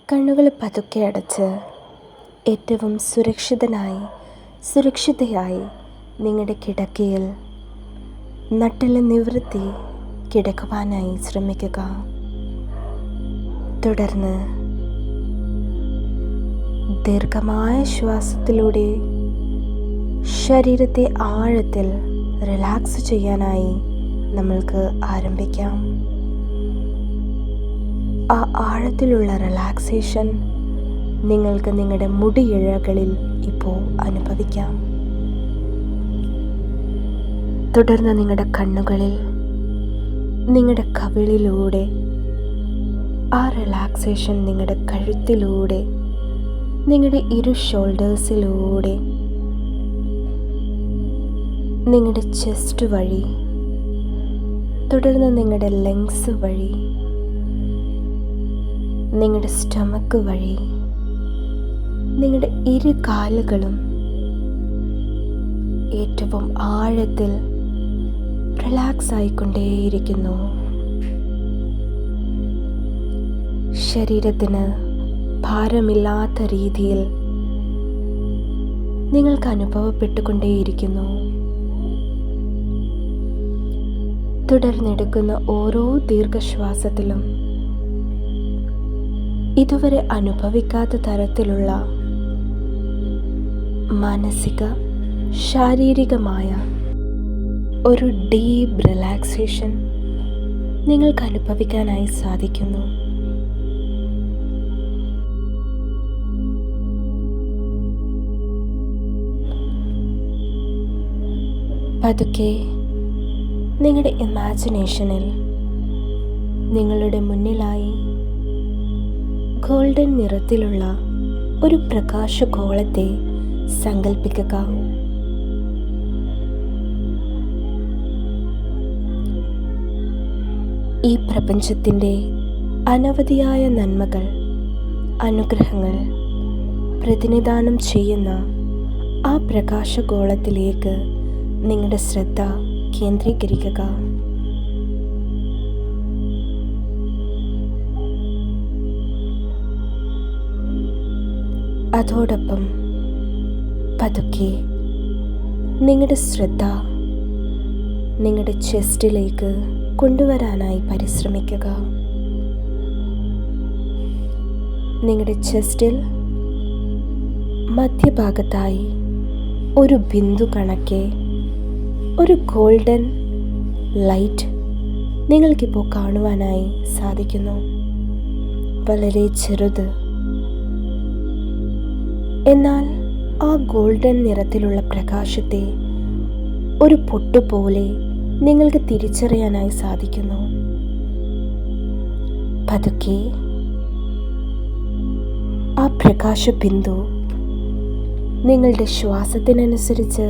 കണ്ണുകൾ പതുക്കെ അടച്ച് ഏറ്റവും സുരക്ഷിതയായി നിങ്ങളുടെ കിടക്കയിൽ നട്ടെല്ല് നിവർത്തി കിടക്കുവാനായി ശ്രമിക്കുക. തുടർന്ന് ദീർഘമായ ശ്വാസത്തിലൂടെ ശരീരത്തെ ആഴത്തിൽ റിലാക്സ് ചെയ്യാനായി നമ്മൾക്ക് ആരംഭിക്കാം. ആ ആഴത്തിലുള്ള റിലാക്സേഷൻ നിങ്ങൾക്ക് നിങ്ങളുടെ മുടിയിഴകളിൽ ഇപ്പോൾ അനുഭവിക്കാം. തുടർന്ന് നിങ്ങളുടെ കണ്ണുകളിൽ നിങ്ങളുടെ കവിളിലൂടെ ആ റിലാക്സേഷൻ നിങ്ങളുടെ കഴുത്തിലൂടെ, നിങ്ങളുടെ ഇരു ഷോൾഡേഴ്സിലൂടെ, നിങ്ങളുടെ ചെസ്റ്റ് വഴി, തുടർന്ന് നിങ്ങളുടെ ലെങ്സ് വഴി, നിങ്ങളുടെ സ്റ്റമക്ക് വഴി, നിങ്ങളുടെ ഇരു കാലുകളും ഏറ്റവും ആഴത്തിൽ റിലാക്സ് ആയിക്കൊണ്ടേയിരിക്കുന്നു. ശരീരത്തിന് ഭാരമില്ലാത്ത രീതിയിൽ നിങ്ങൾക്ക് അനുഭവപ്പെട്ടുകൊണ്ടേയിരിക്കുന്നു. തുടർന്നെടുക്കുന്ന ഓരോ ദീർഘശ്വാസത്തിലും ഇതുവരെ അനുഭവിക്കാത്ത തരത്തിലുള്ള മാനസിക ശാരീരികമായ ഒരു ഡീപ്പ് റിലാക്സേഷൻ നിങ്ങൾക്ക് അനുഭവിക്കാനായി സാധിക്കുന്നു. പതുക്കെ നിങ്ങളുടെ ഇമാജിനേഷനിൽ നിങ്ങളുടെ മുന്നിലായി ഗോൾഡൻ നിറത്തിലുള്ള ഒരു പ്രകാശഗോളത്തെ സങ്കൽപ്പിക്കുക. ഈ പ്രപഞ്ചത്തിൻ്റെ അനവധിയായ നന്മകൾ, അനുഗ്രഹങ്ങൾ പ്രതിനിധാനം ചെയ്യുന്ന ആ പ്രകാശഗോളത്തിലേക്ക് നിങ്ങളുടെ ശ്രദ്ധ കേന്ദ്രീകരിക്കുക. അതോടൊപ്പം പതുക്കെ നിങ്ങളുടെ ശ്രദ്ധ നിങ്ങളുടെ ചെസ്റ്റിലേക്ക് കൊണ്ടുവരാനായി പരിശ്രമിക്കുക. നിങ്ങളുടെ ചെസ്റ്റിൽ മധ്യഭാഗത്തായി ഒരു ബിന്ദു കണക്കെ ഒരു ഗോൾഡൻ ലൈറ്റ് നിങ്ങൾക്കിപ്പോൾ കാണുവാനായി സാധിക്കുന്നു. വളരെ ചെറുത്, എന്നാൽ ആ ഗോൾഡൻ നിറത്തിലുള്ള പ്രകാശത്തെ ഒരു പൊട്ടുപോലെ നിങ്ങൾക്ക് തിരിച്ചറിയാനായി സാധിക്കുന്നു. പതുക്കെ ആ പ്രകാശബിന്ദു നിങ്ങളുടെ ശ്വാസത്തിനനുസരിച്ച്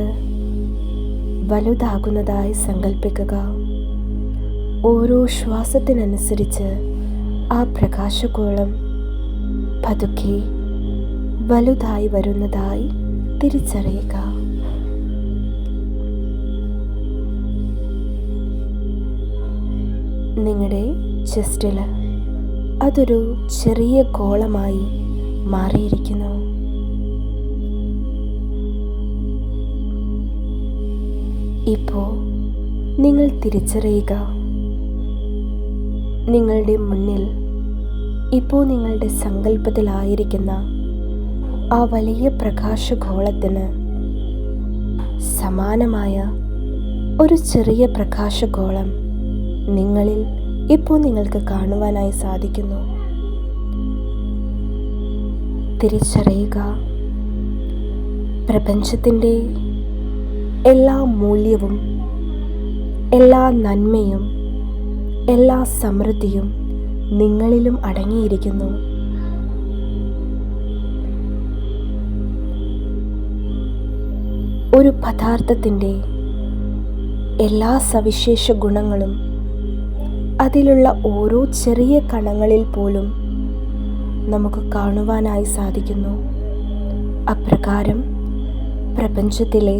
വലുതാകുന്നതായി സങ്കല്പിക്കുക. ഓരോ ശ്വാസത്തിനനുസരിച്ച് ആ പ്രകാശഗോളം പതുക്കെ വലുതായി വരുന്നതായി തിരിച്ചറിയുക. നിങ്ങളുടെ ചെസ്റ്റിൽ അതൊരു ചെറിയ ഗോളമായി മാറിയിരിക്കുന്നു. ഇപ്പോൾ നിങ്ങൾ തിരിച്ചറിയുക, നിങ്ങളുടെ മുന്നിൽ ഇപ്പോൾ നിങ്ങളുടെ സങ്കല്പത്തിലായിരിക്കുന്ന ആ വലിയ പ്രകാശഗോളത്തിന് സമാനമായ ഒരു ചെറിയ പ്രകാശഗോളം നിങ്ങളിൽ ഇപ്പോൾ നിങ്ങൾക്ക് കാണുവാനായി സാധിക്കുന്നു. തിരിച്ചറിയുക, പ്രപഞ്ചത്തിൻ്റെ എല്ലാ മൂല്യവും, എല്ലാ നന്മയും, എല്ലാ സമൃദ്ധിയും നിങ്ങളിലും അടങ്ങിയിരിക്കുന്നു. ഒരു പദാർത്ഥത്തിൻ്റെ എല്ലാ സവിശേഷ ഗുണങ്ങളും അതിലുള്ള ഓരോ ചെറിയ കണങ്ങളിൽ പോലും നമുക്ക് കാണുവാനായി സാധിക്കുന്നു. അപ്രകാരം പ്രപഞ്ചത്തിലെ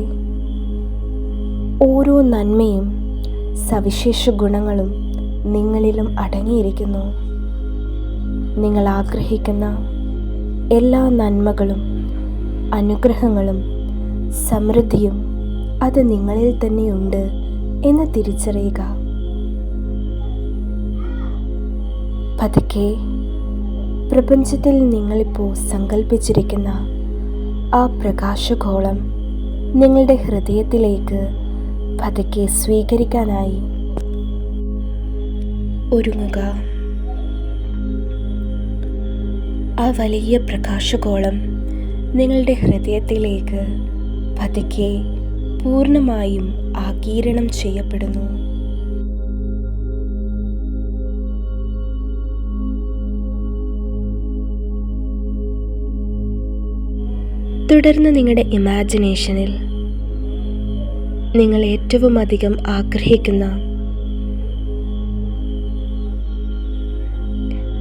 ഓരോ നന്മയും സവിശേഷ ഗുണങ്ങളും നിങ്ങളിലും അടങ്ങിയിരിക്കുന്നു. നിങ്ങൾ ആഗ്രഹിക്കുന്ന എല്ലാ നന്മകളും അനുഗ്രഹങ്ങളും സമൃദ്ധിയും അത് നിങ്ങളിൽ തന്നെയുണ്ട് എന്ന് തിരിച്ചറിയുക. പതുക്കെ പ്രപഞ്ചത്തിൽ നിങ്ങളിപ്പോൾ സങ്കല്പിച്ചിരിക്കുന്ന ആ പ്രകാശഗോളം നിങ്ങളുടെ ഹൃദയത്തിലേക്ക് പതുക്കെ സ്വീകരിക്കാനായി ഒരുങ്ങുക. ആ വലിയ പ്രകാശഗോളം നിങ്ങളുടെ ഹൃദയത്തിലേക്ക് പതുക്കെ പൂർണ്ണമായും ആഗിരണം ചെയ്യപ്പെടുന്നു. തുടർന്ന് നിങ്ങളുടെ ഇമാജിനേഷനിൽ നിങ്ങൾ ഏറ്റവും അധികം ആഗ്രഹിക്കുന്ന,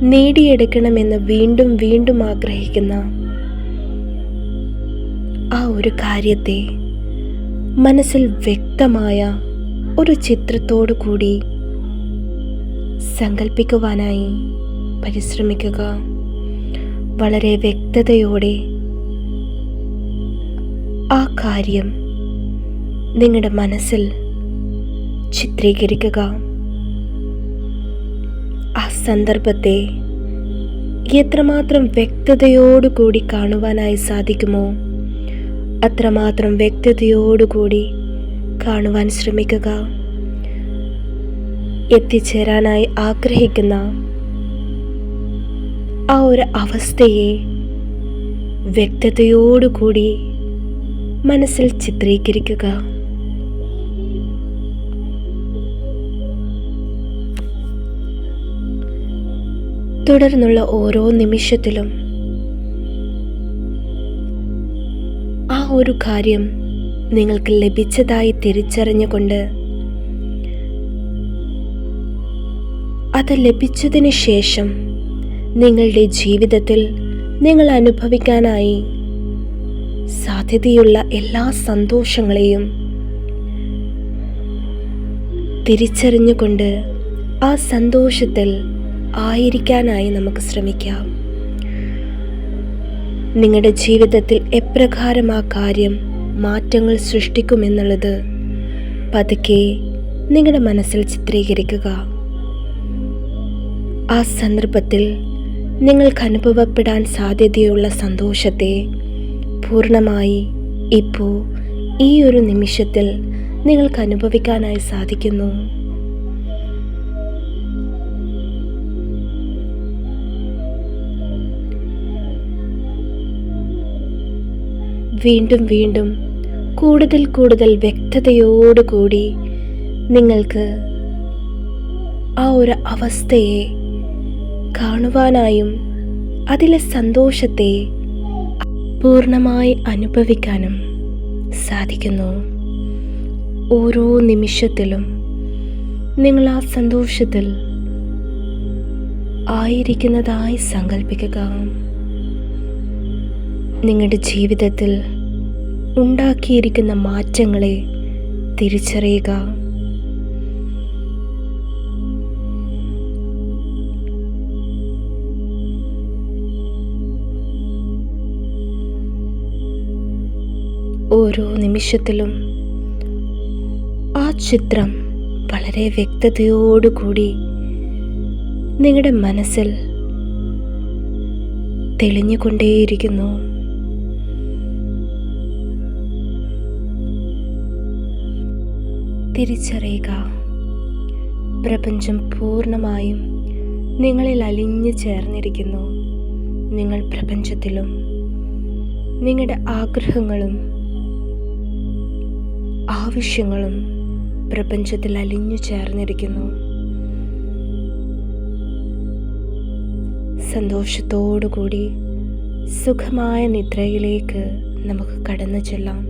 നേടിയെടുക്കണമെന്ന് വീണ്ടും വീണ്ടും ആഗ്രഹിക്കുന്ന ആ ഒരു കാര്യത്തെ മനസ്സിൽ വ്യക്തമായ ഒരു ചിത്രത്തോടു കൂടി സങ്കല്പിക്കുവാനായി പരിശ്രമിക്കുക. വളരെ വ്യക്തതയോടെ ആ കാര്യം നിങ്ങളുടെ മനസ്സിൽ ചിത്രീകരിക്കുക. ആ സന്ദർഭത്തെ എത്രമാത്രം വ്യക്തതയോടുകൂടി കാണുവാനായി സാധിക്കുമോ അത്രമാത്രം വ്യക്തതയോടുകൂടി കാണുവാൻ ശ്രമിക്കുക. എത്തിച്ചേരാനായി ആഗ്രഹിക്കുന്ന ആ ഒരു അവസ്ഥയെ വ്യക്തതയോടുകൂടി മനസ്സിൽ ചിത്രീകരിക്കുക. തുടർന്നുള്ള ഓരോ നിമിഷത്തിലും ആ ഒരു കാര്യം നിങ്ങൾക്ക് ലഭിച്ചതായി തിരിച്ചറിഞ്ഞുകൊണ്ട് അത് ലഭിച്ചതിന് ശേഷം നിങ്ങളുടെ ജീവിതത്തിൽ നിങ്ങൾ അനുഭവിക്കാനായി സാധ്യതയുള്ള എല്ലാ സന്തോഷങ്ങളെയും തിരിച്ചറിഞ്ഞുകൊണ്ട് ആ സന്തോഷത്തിൽ ആയിരിക്കാനായി നമുക്ക് ശ്രമിക്കാം. നിങ്ങളുടെ ജീവിതത്തിൽ എപ്രകാരം ആ കാര്യം മാറ്റങ്ങൾ സൃഷ്ടിക്കുമെന്നുള്ളത് പതുക്കെ നിങ്ങളുടെ മനസ്സിൽ ചിത്രീകരിക്കുക. ആ സന്ദർഭത്തിൽ നിങ്ങൾക്ക് അനുഭവപ്പെടാൻ സാധ്യതയുള്ള സന്തോഷത്തെ പൂർണ്ണമായി ഇപ്പോൾ ഈ ഒരു നിമിഷത്തിൽ നിങ്ങൾക്ക് അനുഭവിക്കാനായി സാധിക്കുന്നു. വീണ്ടും വീണ്ടും കൂടുതൽ കൂടുതൽ വ്യക്തതയോടുകൂടി നിങ്ങൾക്ക് ആ ഒരു അവസ്ഥയെ കാണുവാനായും അതിലെ സന്തോഷത്തെ പൂർണ്ണമായി അനുഭവിക്കാനും സാധിക്കുന്നു. ഓരോ നിമിഷത്തിലും നിങ്ങൾ ആ സന്തോഷത്തിൽ ആയിരിക്കുന്നതായി സങ്കല്പിക്കുക. നിങ്ങളുടെ ജീവിതത്തിൽ ഉണ്ടാക്കിയിരിക്കുന്ന മാറ്റങ്ങളെ തിരിച്ചറിയുക. ഓരോ നിമിഷത്തിലും ആ ചിത്രം വളരെ വ്യക്തതയോടുകൂടി നിങ്ങളുടെ മനസ്സിൽ തെളിഞ്ഞുകൊണ്ടേയിരിക്കുന്നു. തിരിച്ചറിയുക, പ്രപഞ്ചം പൂർണ്ണമായും നിങ്ങളിൽ അലിഞ്ഞു ചേർന്നിരിക്കുന്നു. നിങ്ങൾ പ്രപഞ്ചത്തിലും നിങ്ങളുടെ ആഗ്രഹങ്ങളും ആവശ്യങ്ങളും പ്രപഞ്ചത്തിൽ അലിഞ്ഞു ചേർന്നിരിക്കുന്നു. സന്തോഷത്തോടുകൂടി സുഖമായ നിദ്രയിലേക്ക് നമുക്ക് കടന്നു ചെല്ലാം.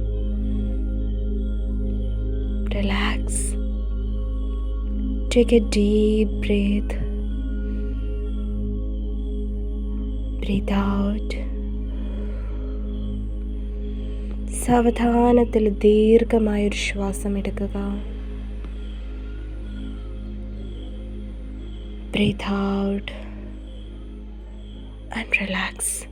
Relax. Take a deep breath. Breathe out. സാവധാനത്തിൽ ദീർഘമായൊരു ശ്വാസം എടുക്കുക. Breathe out. and relax.